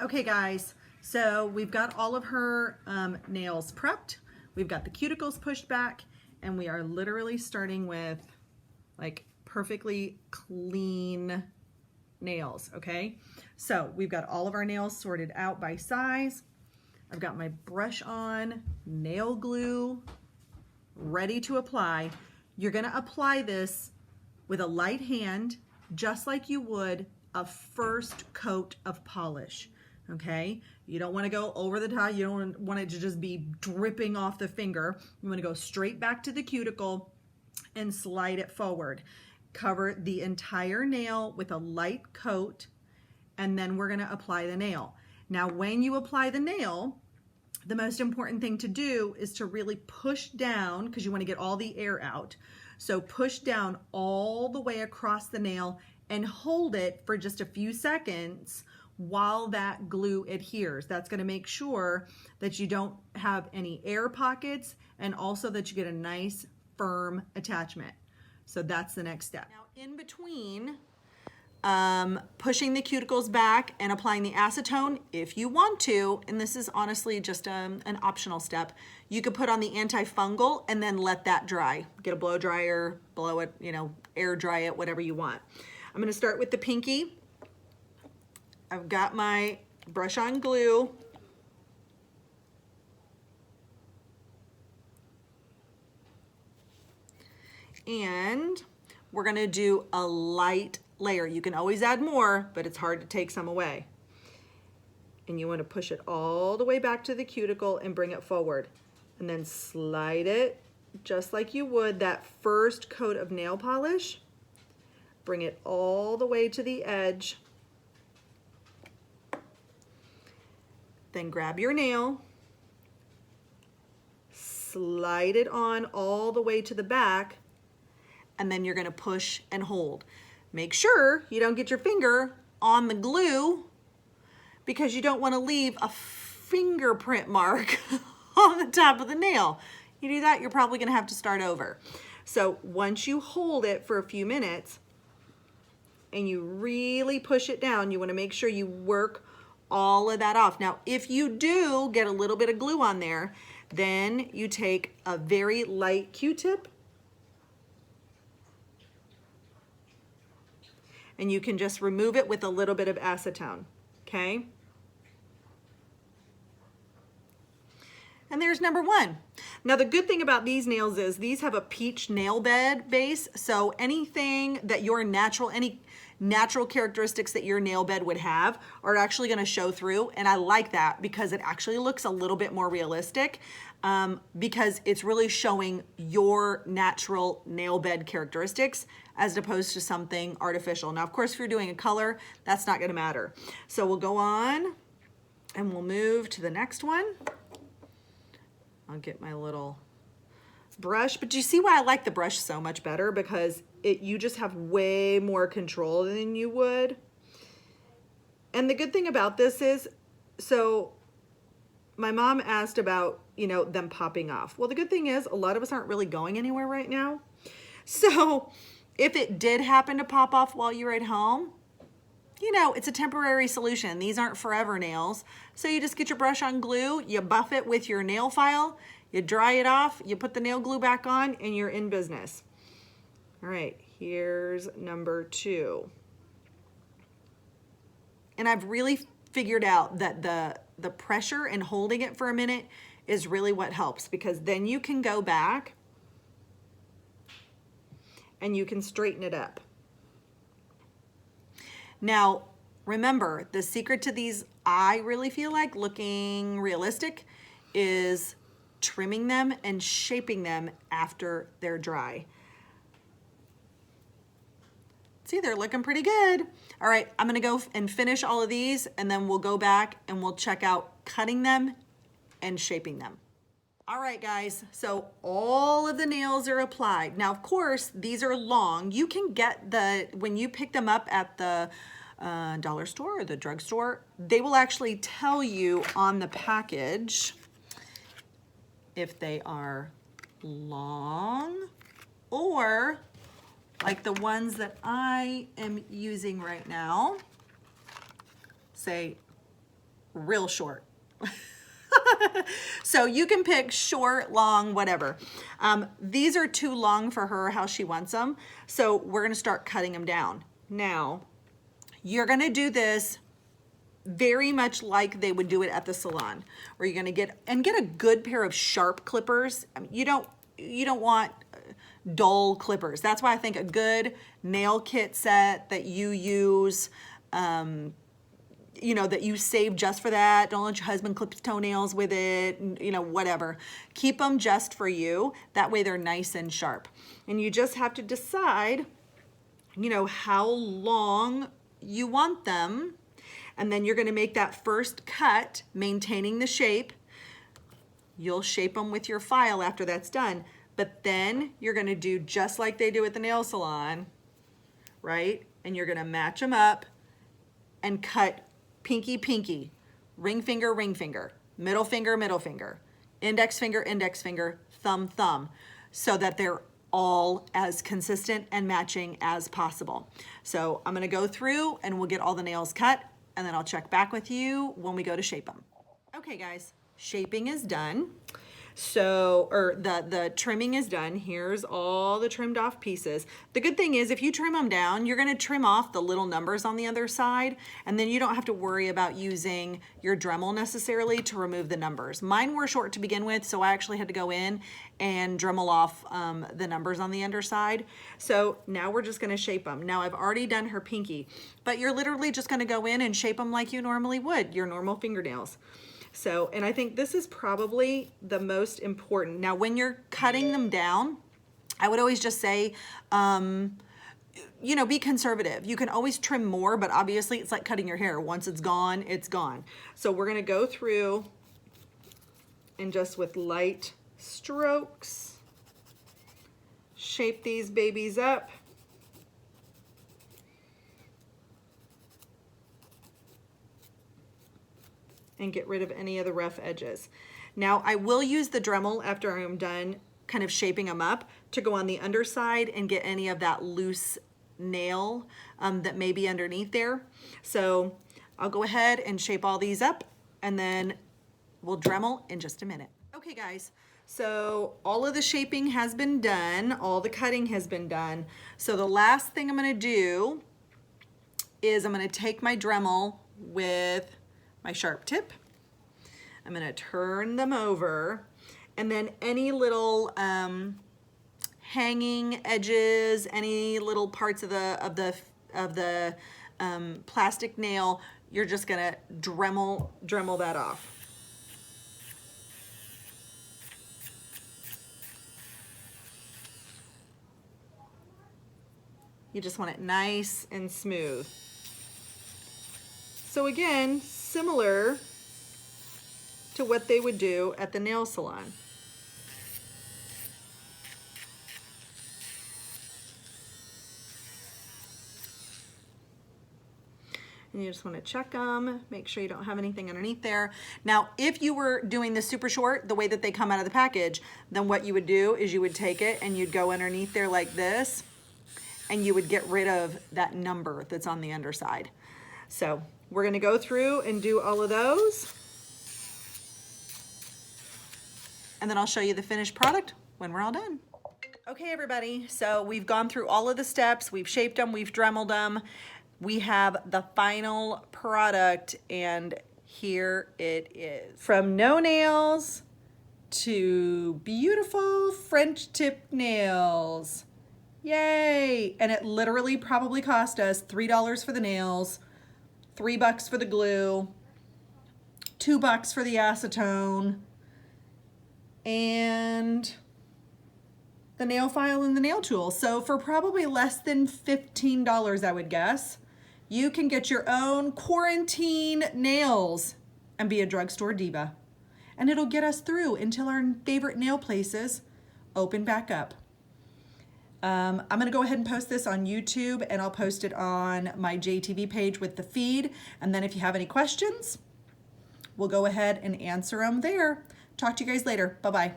Okay guys, so we've got all of her nails prepped. We've got the cuticles pushed back, and we are literally starting with like perfectly clean nails, okay? So we've got all of our nails sorted out by size. I've got my brush on, nail glue, ready to apply. You're gonna apply this with a light hand, just like you would a first coat of polish, okay? You don't wanna go over the top. You don't want it to just be dripping off the finger. You wanna go straight back to the cuticle and slide it forward. Cover the entire nail with a light coat, and then we're gonna apply the nail. Now, when you apply the nail, the most important thing to do is to really push down, because you want to get all the air out. So push down all the way across the nail and hold it for just a few seconds while that glue adheres. That's going to make sure that you don't have any air pockets, and also that you get a nice firm attachment. So that's the next step. Now, in between pushing the cuticles back and applying the acetone, if you want to, and this is honestly just an optional step, you could put on the antifungal and then let that dry. Get a blow dryer, blow it, air dry it, whatever you want. I'm gonna start with the pinky. I've got my brush on glue. And we're gonna do a light layer. You can always add more, but it's hard to take some away. And you want to push it all the way back to the cuticle and bring it forward. And then slide it just like you would that first coat of nail polish. Bring it all the way to the edge. Then grab your nail, slide it on all the way to the back, and then you're going to push and hold. Make sure you don't get your finger on the glue, because you don't want to leave a fingerprint mark on the top of the nail. You do that, you're probably going to have to start over. So once you hold it for a few minutes and you really push it down, you want to make sure you work all of that off. Now, if you do get a little bit of glue on there, then you take a very light Q-tip and you can just remove it with a little bit of acetone, okay? And there's number one. Now, the good thing about these nails is these have a peach nail bed base, so anything that any natural characteristics that your nail bed would have are actually gonna show through, and I like that because it actually looks a little bit more realistic, because it's really showing your natural nail bed characteristics as opposed to something artificial. Now, of course, if you're doing a color, that's not gonna matter. So we'll go on and we'll move to the next one. I'll get my little brush, but do you see why I like the brush so much better? Because you just have way more control than you would. And the good thing about this is, so my mom asked about, them popping off. Well, the good thing is a lot of us aren't really going anywhere right now. So if it did happen to pop off while you're at home, it's a temporary solution. These aren't forever nails. So you just get your brush on glue, you buff it with your nail file, you dry it off, you put the nail glue back on, and you're in business. All right, here's number two. And I've really figured out that the pressure and holding it for a minute is really what helps, because then you can go back and you can straighten it up. Now, remember, the secret to these, I really feel like looking realistic, is trimming them and shaping them after they're dry. See, they're looking pretty good. All right, I'm gonna go and finish all of these, and then we'll go back and we'll check out cutting them and shaping them. All right, guys, so all of the nails are applied. Now, of course, these are long. You can get when you pick them up at the dollar store or the drugstore, they will actually tell you on the package if they are long, or like the ones that I am using right now, say real short. So you can pick short, long, whatever. These are too long for her how she wants them. So we're gonna start cutting them down. Now, you're gonna do this very much like they would do it at the salon, where you're gonna get a good pair of sharp clippers. I mean, you don't want dull clippers. That's why I think a good nail kit set that you use, you know, that you save just for that. Don't let your husband clip his toenails with it, you know, whatever. Keep them just for you. That way they're nice and sharp. And you just have to decide, you know, how long you want them. And then you're gonna make that first cut, maintaining the shape. You'll shape them with your file after that's done. But then you're gonna do just like they do at the nail salon, right? And you're gonna match them up and cut pinky, pinky, ring finger, middle finger, index finger, thumb, so that they're all as consistent and matching as possible. So I'm gonna go through and we'll get all the nails cut, and then I'll check back with you when we go to shape them. Okay guys, shaping is done. So, or the trimming is done. Here's all the trimmed off pieces. The good thing is if you trim them down, you're gonna trim off the little numbers on the other side, and then you don't have to worry about using your Dremel necessarily to remove the numbers. Mine were short to begin with, so I actually had to go in and Dremel off the numbers on the underside. So now we're just gonna shape them. Now I've already done her pinky, but you're literally just gonna go in and shape them like you normally would, your normal fingernails. So, and I think this is probably the most important. Now, when you're cutting them down, I would always just say, you know, be conservative. You can always trim more, but obviously it's like cutting your hair. Once it's gone, it's gone. So we're gonna go through and just with light strokes, shape these babies up. And get rid of any of the rough edges. Now I will use the Dremel after I'm done kind of shaping them up to go on the underside and get any of that loose nail that may be underneath there. So I'll go ahead and shape all these up and then we'll Dremel in just a minute. Okay guys, so all of the shaping has been done, all the cutting has been done. So the last thing I'm gonna do is I'm gonna take my Dremel with my sharp tip. I'm gonna turn them over, and then any little hanging edges, any little parts of the plastic nail, you're just gonna Dremel that off. You just want it nice and smooth. So again, similar to what they would do at the nail salon. And you just want to check them, make sure you don't have anything underneath there. Now, if you were doing the super short, the way that they come out of the package, then what you would do is you would take it and you'd go underneath there like this, and you would get rid of that number that's on the underside. So we're gonna go through and do all of those. And then I'll show you the finished product when we're all done. Okay, everybody, so we've gone through all of the steps. We've shaped them, we've Dremeled them. We have the final product, and here it is. From no nails to beautiful French tip nails. Yay! And it literally probably cost us $3 for the nails, $3 for the glue, $2 for the acetone, and the nail file and the nail tool. So for probably less than $15, I would guess, you can get your own quarantine nails and be a drugstore diva. And it'll get us through until our favorite nail places open back up. I'm gonna go ahead and post this on YouTube, and I'll post it on my JTV page with the feed. And then if you have any questions, we'll go ahead and answer them there. Talk to you guys later. Bye-bye.